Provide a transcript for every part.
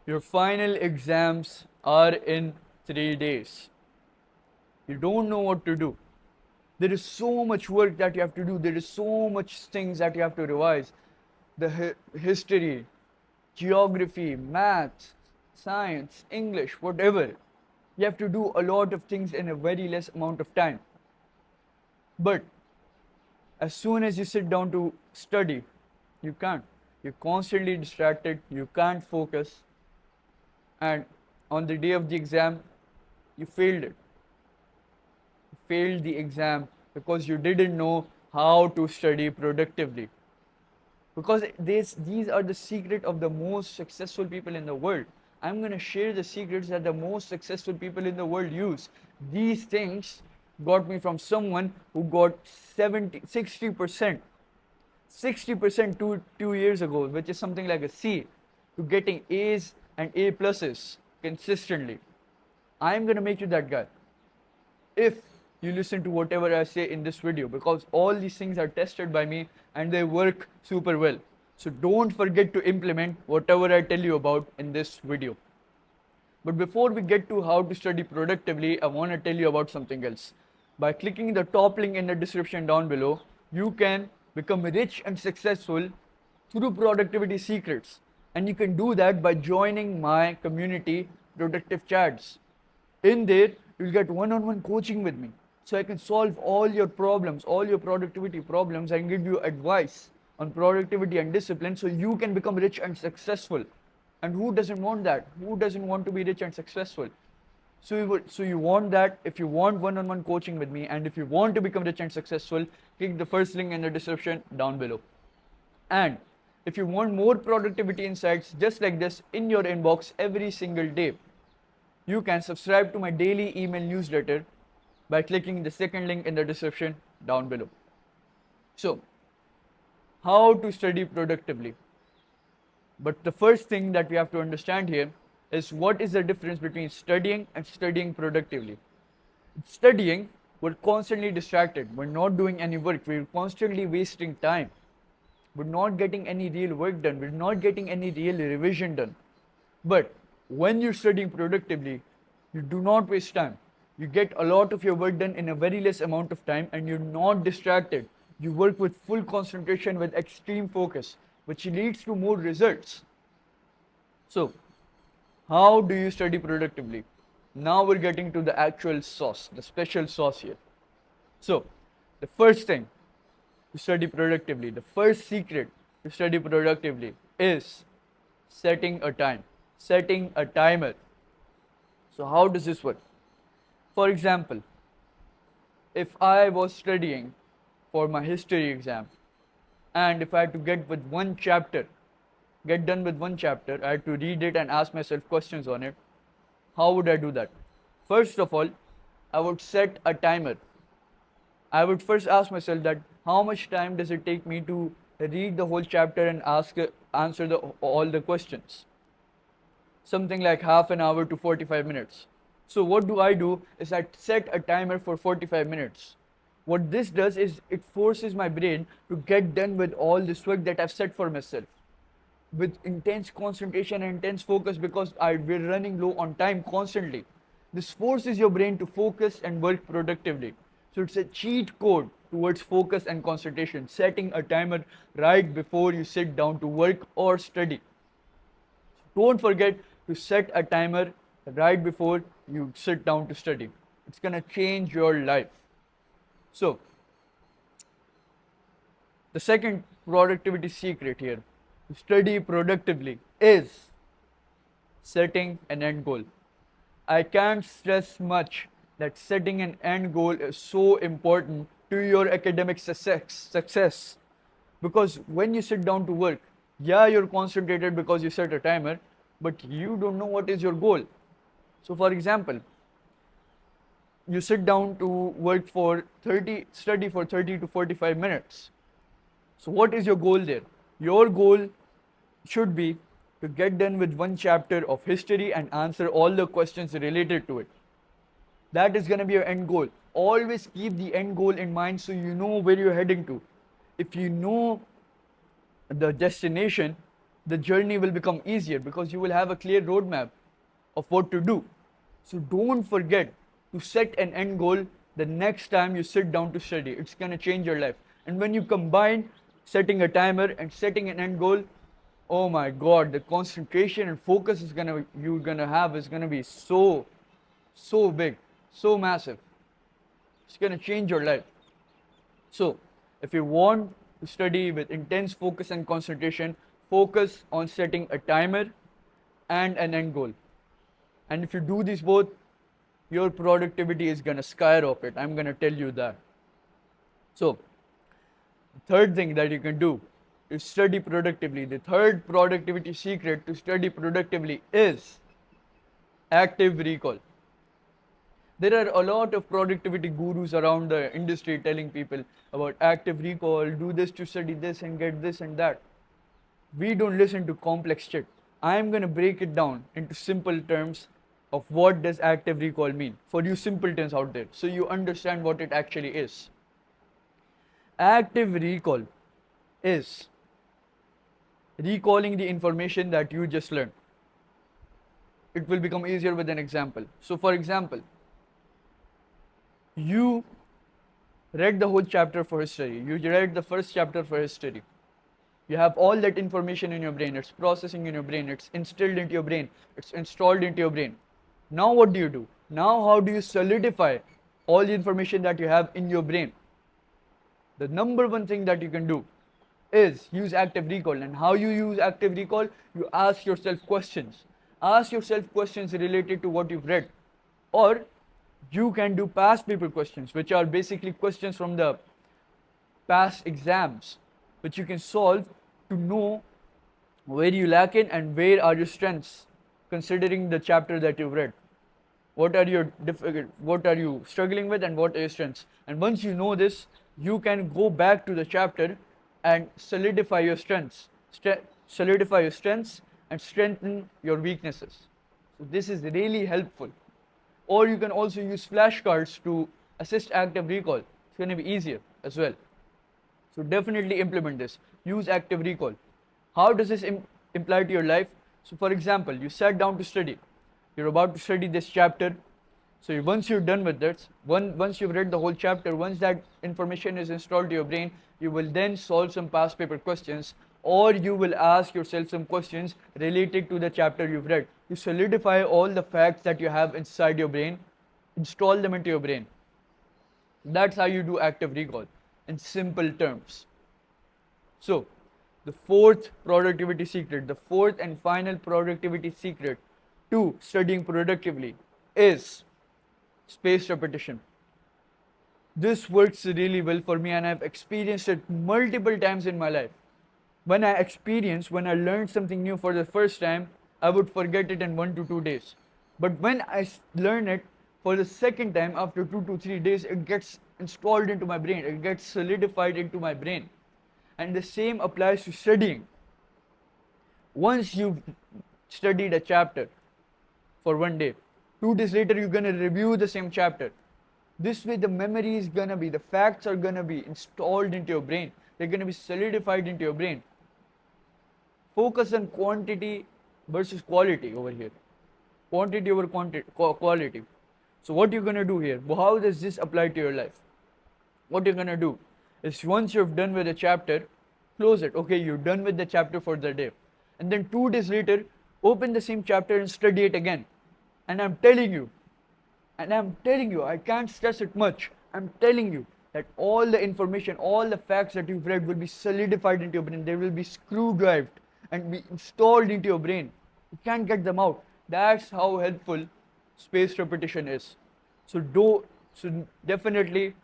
Your final exams are in 3 days. You don't know what to do. There is so much work that you have to do. There is so much things that you have to revise. The history, geography, maths, science, English, whatever. You have to do a lot of things in a very less amount of time. But as soon as you sit down to study, you can't. You're constantly distracted, you can't focus, and on the day of the exam, you failed it. You failed the exam because you didn't know how to study productively. Because these are the secret of the most successful people in the world. I'm going to share the secrets that the most successful people in the world use. These things got me from someone who got 60% 60% 2 years ago, which is something like a C, to getting A's and A pluses consistently. I'm going to make you that guy if you listen to whatever I say in this video, because all these things are tested by me and they work super well. So don't forget to implement whatever I tell you about in this video. But before we get to how to study productively, I want to tell you about something else. By clicking the top link in the description down below, you can become rich and successful through productivity secrets. And you can do that by joining my community, Productive Chats. In there, you'll get one-on-one coaching with me. So I can solve all your problems, all your productivity problems, and give you advice on productivity and discipline so you can become rich and successful. And who doesn't want that? Who doesn't want to be rich and successful? So you want that. If you want one-on-one coaching with me, and if you want to become rich and successful, click the first link in the description down below. And if you want more productivity insights just like this in your inbox every single day, you can subscribe to my daily email newsletter by clicking the second link in the description down below. So, how to study productively? But the first thing that we have to understand here is what is the difference between studying and studying productively. Studying, we're constantly distracted, we're not doing any work, we're constantly wasting time, we're not getting any real work done, we're not getting any real revision done. But when you're studying productively, you do not waste time. You get a lot of your work done in a very less amount of time and you're not distracted. You work with full concentration with extreme focus, which leads to more results. So, how do you study productively? Now we're getting to the actual sauce, the special sauce here. So, the first thing to study productively, the first secret to study productively is setting a time, setting a timer. So, how does this work? For example, if I was studying for my history exam and if I had to get done with one chapter, I had to read it and ask myself questions on it. How would I do that? First of all, I would set a timer. I would first ask myself that how much time does it take me to read the whole chapter and answer all the questions. Something like half an hour to 45 minutes. So what do? Is I set a timer for 45 minutes. What this does is it forces my brain to get done with all this work that I've set for myself with intense concentration and intense focus, because we're running low on time constantly. This forces your brain to focus and work productively. So it's a cheat code towards focus and concentration, setting a timer right before you sit down to work or study. Don't forget to set a timer right before you sit down to study. It's going to change your life. So, the second productivity secret here to study productively is setting an end goal. I can't stress much that setting an end goal is so important to your academic success. Because when you sit down to work, yeah, you're concentrated because you set a timer, but you don't know what is your goal. So, for example, you sit down to study for 30 to 45 minutes. So, what is your goal there? Your goal should be to get done with one chapter of history and answer all the questions related to it. That is going to be your end goal. Always keep the end goal in mind so you know where you're heading to. If you know the destination, the journey will become easier because you will have a clear roadmap of what to do. So don't forget to set an end goal the next time you sit down to study. It's going to change your life. And when you combine setting a timer and setting an end goal, oh my god, the concentration and focus you're gonna have is gonna be so big, so massive. It's gonna change your life. So, if you want to study with intense focus and concentration, focus on setting a timer and an end goal. And if you do these both, your productivity is gonna skyrocket. I'm gonna tell you that. So, the third thing that you can do is study productively. The third productivity secret to study productively is active recall. There are a lot of productivity gurus around the industry telling people about active recall, do this to study this and get this and that. We don't listen to complex shit. I'm going to break it down into simple terms of what does active recall mean for you simpletons out there so you understand what it actually is. Active recall is recalling the information that you just learned. It will become easier with an example. So for example, you read the whole chapter for history. You read the first chapter for history. You have all that information in your brain. It's processing in your brain. It's instilled into your brain. It's installed into your brain. Now what do? Now how do you solidify all the information that you have in your brain? The number one thing that you can do is use active recall. And how you use active recall? You ask yourself questions. Ask yourself questions related to what you've read. Or you can do past paper questions, which are basically questions from the past exams, which you can solve to know where you lack in and where are your strengths, considering the chapter that you've read. What are you struggling with, and what are your strengths? And once you know this, you can go back to the chapter and solidify your strengths, and strengthen your weaknesses. So this is really helpful. Or you can also use flashcards to assist active recall. It's going to be easier as well. So definitely implement this. Use active recall. How does this apply to your life? So for example, you sat down to study. You're about to study this chapter. So once you're done with this, once you've read the whole chapter, once that information is installed to your brain, you will then solve some past paper questions, or you will ask yourself some questions related to the chapter you've read. You solidify all the facts that you have inside your brain, install them into your brain. That's how you do active recall in simple terms. So, the fourth productivity secret, the fourth and final productivity secret to studying productively is spaced repetition. This works really well for me, and I've experienced it multiple times in my life. When I learned something new for the first time, I would forget it in 1 to 2 days. But when I learn it for the second time, after 2 to 3 days, it gets installed into my brain. It gets solidified into my brain. And the same applies to studying. Once you've studied a chapter for 1 day, 2 days later, you're going to review the same chapter. This way, the memory is going to be, the facts are going to be installed into your brain. They're going to be solidified into your brain. Focus on quantity versus quality over here. Quantity over quality. So what you're going to do here, how does this apply to your life? What you're going to do is, once you're done with a chapter, close it. Okay, you're done with the chapter for the day. And then 2 days later, open the same chapter and study it again. And I'm telling you, I can't stress it much. I'm telling you that all the information, all the facts that you've read will be solidified into your brain. They will be screwdrived and be installed into your brain. You can't get them out. That's how helpful spaced repetition is. So definitely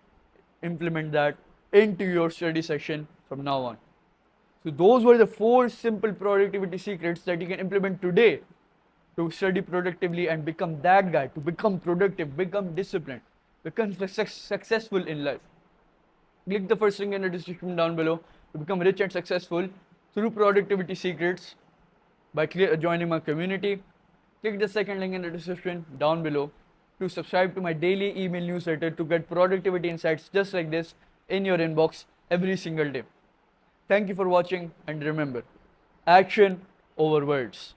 implement that into your study session from now on. So those were the 4 simple productivity secrets that you can implement today to study productively and become that guy, to become productive, become disciplined, become successful in life. Click the first link in the description down below to become rich and successful through productivity secrets by joining my community. Click the second link in the description down below to subscribe to my daily email newsletter to get productivity insights just like this in your inbox every single day. Thank you for watching, and remember, action over words.